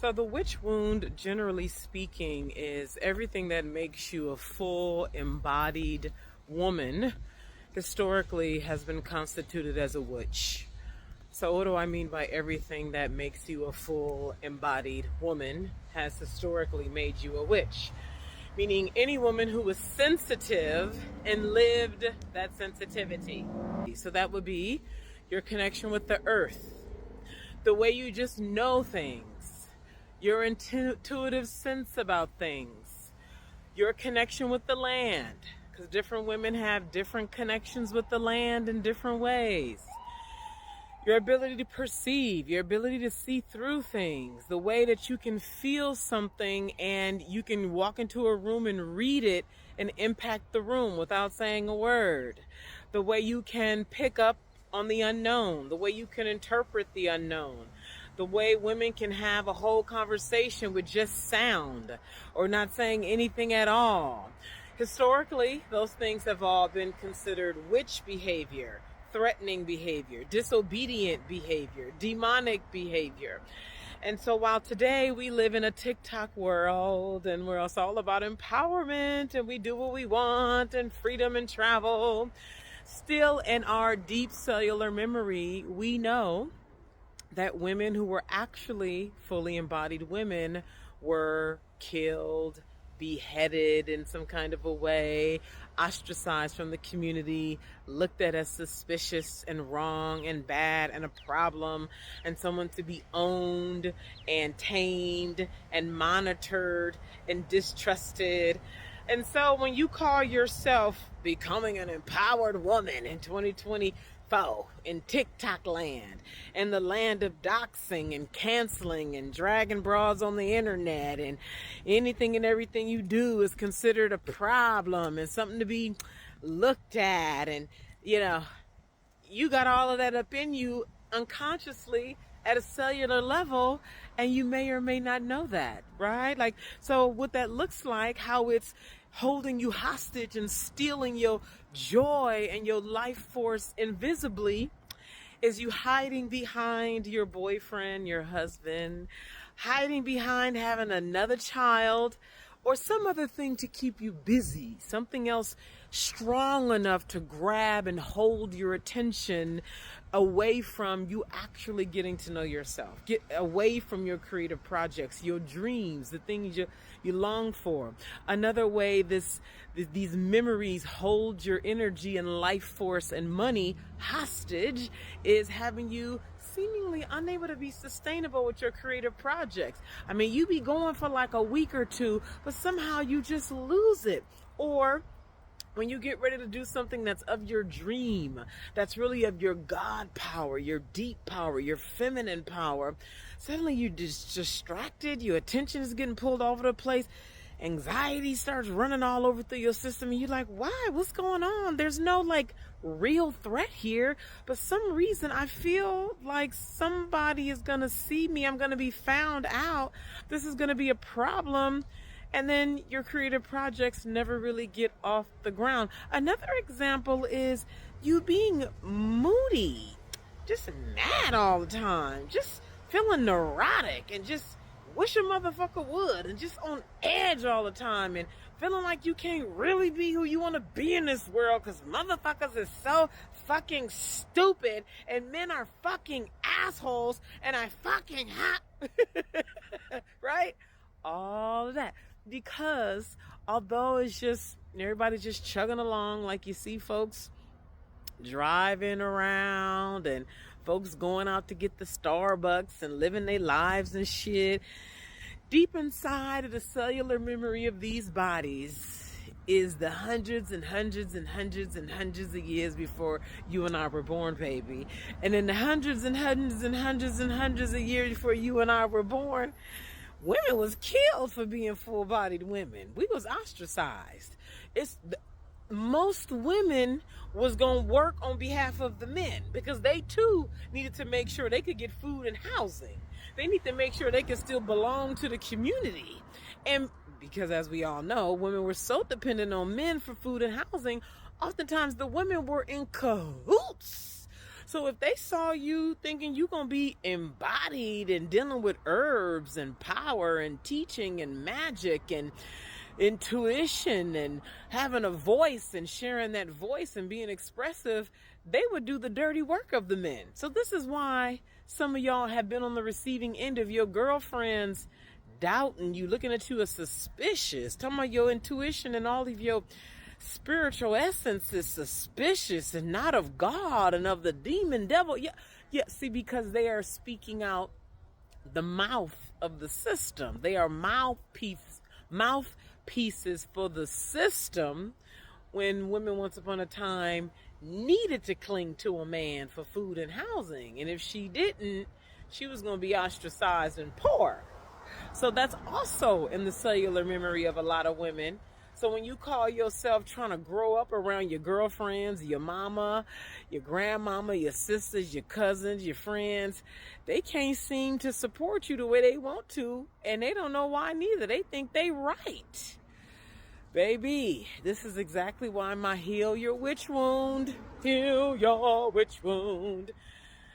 So the witch wound, generally speaking, is everything that makes you a full embodied woman historically has been constituted as a witch. So what do I mean by everything that makes you a full embodied woman has historically made you a witch? Meaning any woman who was sensitive and lived that sensitivity. So that would be your connection with the earth, the way you just know things, your intuitive sense about things, your connection with the land, because different women have different connections with the land in different ways. Your ability to perceive, your ability to see through things, the way that you can feel something and you can walk into a room and read it and impact the room without saying a word. The way you can pick up on the unknown, the way you can interpret the unknown, the way women can have a whole conversation with just sound or not saying anything at all. Historically, those things have all been considered witch behavior, threatening behavior, disobedient behavior, demonic behavior. And so while today we live in a TikTok world and we're also all about empowerment and we do what we want and freedom and travel, still in our deep cellular memory, we know that women who were actually fully embodied women were killed, beheaded in some kind of a way, ostracized from the community, looked at as suspicious and wrong and bad and a problem, and someone to be owned and tamed and monitored and distrusted. And so when you call yourself becoming an empowered woman in 2024 in TikTok land and the land of doxing and canceling and dragging bras on the internet, and anything and everything you do is considered a problem and something to be looked at, and you got all of that up in you unconsciously at a cellular level, and you may or may not know that, right? Like, so what that looks like, how it's holding you hostage and stealing your joy and your life force invisibly, is you hiding behind your boyfriend, your husband, hiding behind having another child or some other thing to keep you busy, something else strong enough to grab and hold your attention away from you actually getting to know yourself, get away from your creative projects, your dreams, the things you long for. Another way these memories hold your energy and life force and money hostage is having you seemingly unable to be sustainable with your creative projects. I mean, you be going for like a week or two, but somehow you just lose it. Or when you get ready to do something that's of your dream, that's really of your God power, your deep power, your feminine power, suddenly you're just distracted, your attention is getting pulled all over the place, anxiety starts running all over through your system, and you're like, why? What's going on? There's no like real threat here, but some reason I feel like somebody is gonna see me, I'm gonna be found out, this is gonna be a problem. And then your creative projects never really get off the ground. Another example is you being moody, just mad all the time, just feeling neurotic and just wish a motherfucker would, and just on edge all the time, and feeling like you can't really be who you want to be in this world because motherfuckers is so fucking stupid and men are fucking assholes and I fucking hot. Right? All of that. Because although it's just everybody's just chugging along, like you see folks driving around and folks going out to get the Starbucks and living their lives and shit, deep inside of the cellular memory of these bodies is the hundreds and hundreds and hundreds and hundreds of years before you and I were born, baby. And in the hundreds and hundreds and hundreds and hundreds of years before you and I were born, women was killed for being full-bodied women. We was ostracized. Most women was going to work on behalf of the men because they too needed to make sure they could get food and housing. They need to make sure they can still belong to the community. And because as we all know, women were so dependent on men for food and housing, oftentimes the women were in cahoots. So if they saw you thinking you're going to be embodied and dealing with herbs and power and teaching and magic and intuition and having a voice and sharing that voice and being expressive, they would do the dirty work of the men. So this is why some of y'all have been on the receiving end of your girlfriends doubting you, looking at you as suspicious, talking about your intuition and all of your spiritual essence is suspicious and not of God and of the demon devil. Yeah. See, because they are speaking out the mouth of the system. They are mouthpieces for the system, when women once upon a time needed to cling to a man for food and housing. And if she didn't, she was going to be ostracized and poor. So that's also in the cellular memory of a lot of women. So when you call yourself trying to grow up around your girlfriends, your mama, your grandmama, your sisters, your cousins, your friends, they can't seem to support you the way they want to. And they don't know why neither. They think they right. Baby, this is exactly why my Heal Your Witch Wound. Heal your witch wound.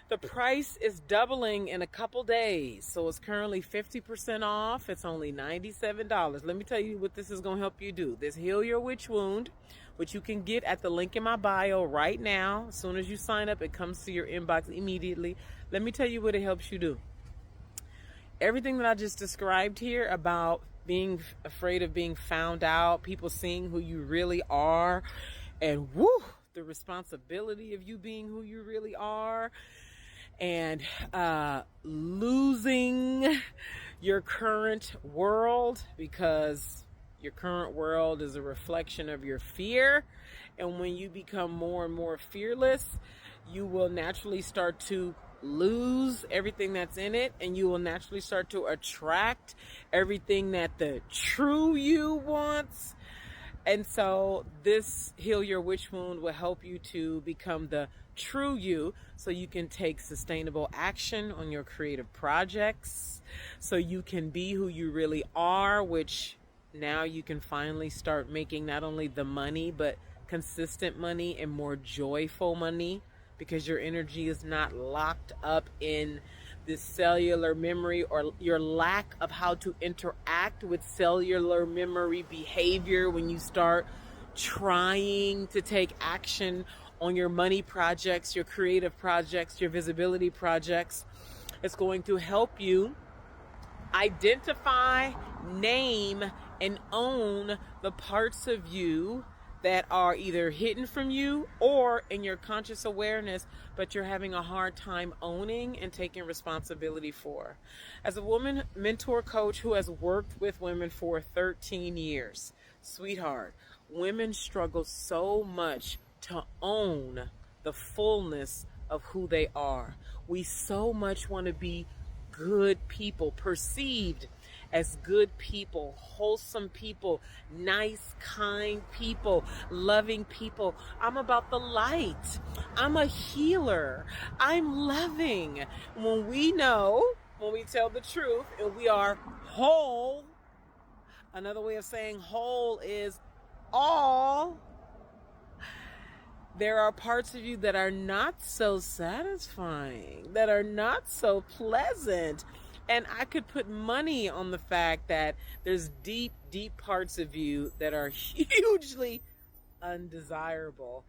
The price is doubling in a couple days. So it's currently 50% off. It's only $97. Let me tell you what this is going to help you do. This Heal Your Witch Wound, which you can get at the link in my bio right now. As soon as you sign up, it comes to your inbox immediately. Let me tell you what it helps you do. Everything that I just described here about being afraid of being found out, people seeing who you really are, and the responsibility of you being who you really are, and losing your current world, because your current world is a reflection of your fear. And when you become more and more fearless, you will naturally start to lose everything that's in it, and you will naturally start to attract everything that the true you wants. And so this Heal Your Witch Wound will help you to become the true you, so you can take sustainable action on your creative projects, so you can be who you really are, which now you can finally start making not only the money, but consistent money and more joyful money, because your energy is not locked up in this cellular memory, or your lack of how to interact with cellular memory behavior. When you start trying to take action on your money projects, your creative projects, your visibility projects, it's going to help you identify, name, and own the parts of you that are either hidden from you or in your conscious awareness, but you're having a hard time owning and taking responsibility for. As a woman mentor coach who has worked with women for 13 years, sweetheart, women struggle so much to own the fullness of who they are. We so much want to be good people, perceived as good people, wholesome people, nice, kind people, loving people. I'm about the light. I'm a healer. I'm loving. When we know, when we tell the truth and we are whole, another way of saying whole is all, there are parts of you that are not so satisfying, that are not so pleasant. And I could put money on the fact that there's deep, deep parts of you that are hugely undesirable.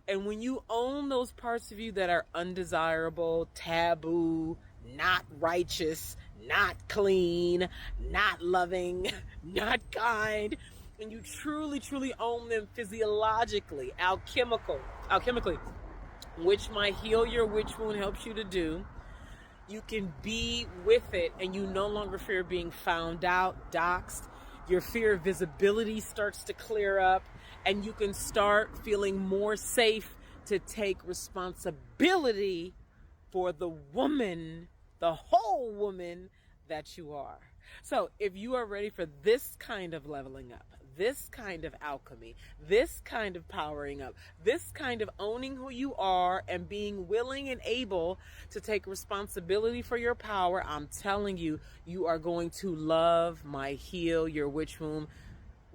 And when you own those parts of you that are undesirable, taboo, not righteous, not clean, not loving, not kind, and you truly, truly own them physiologically, alchemically, which my Heal Your Witch Wound helps you to do, you can be with it, and you no longer fear being found out, doxxed. Your fear of visibility starts to clear up, and you can start feeling more safe to take responsibility for the woman, the whole woman that you are. So if you are ready for this kind of leveling up, this kind of alchemy, this kind of powering up, this kind of owning who you are and being willing and able to take responsibility for your power, I'm telling you, you are going to love my Heal Your Witch Wound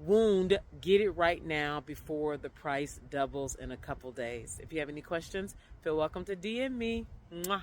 wound, get it right now before the price doubles in a couple days. If you have any questions, feel welcome to DM me. Mwah.